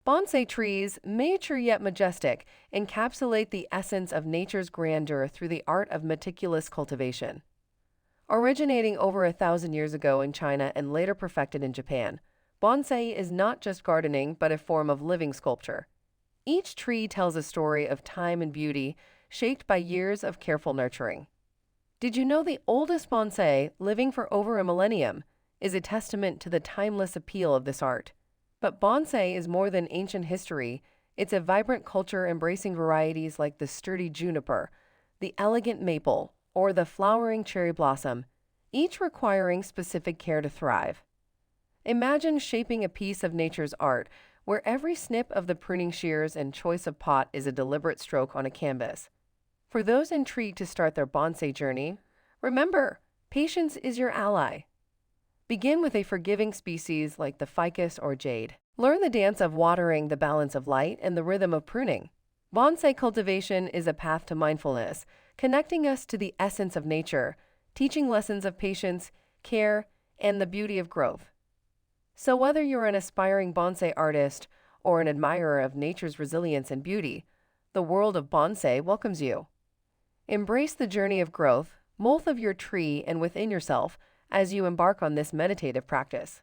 Bonsai trees, miniature yet majestic, encapsulate the essence of nature's grandeur through the art of meticulous cultivation. Originating over 1,000 years ago in China and later perfected in Japan, bonsai is not just gardening but a form of living sculpture. Each tree tells a story of time and beauty, shaped by years of careful nurturing. Did you know the oldest bonsai, living for over a millennium, is a testament to the timeless appeal of this art? But bonsai is more than ancient history. It's a vibrant culture embracing varieties like the sturdy juniper, the elegant maple, or the flowering cherry blossom, each requiring specific care to thrive. Imagine shaping a piece of nature's art where every snip of the pruning shears and choice of pot is a deliberate stroke on a canvas. For those intrigued to start their bonsai journey, remember, patience is your ally. Begin with a forgiving species like the ficus or jade. Learn the dance of watering, the balance of light, and the rhythm of pruning. Bonsai cultivation is a path to mindfulness, connecting us to the essence of nature, teaching lessons of patience, care, and the beauty of growth. So whether you're an aspiring bonsai artist or an admirer of nature's resilience and beauty, the world of bonsai welcomes you. Embrace the journey of growth, both of your tree and within yourself, as you embark on this meditative practice.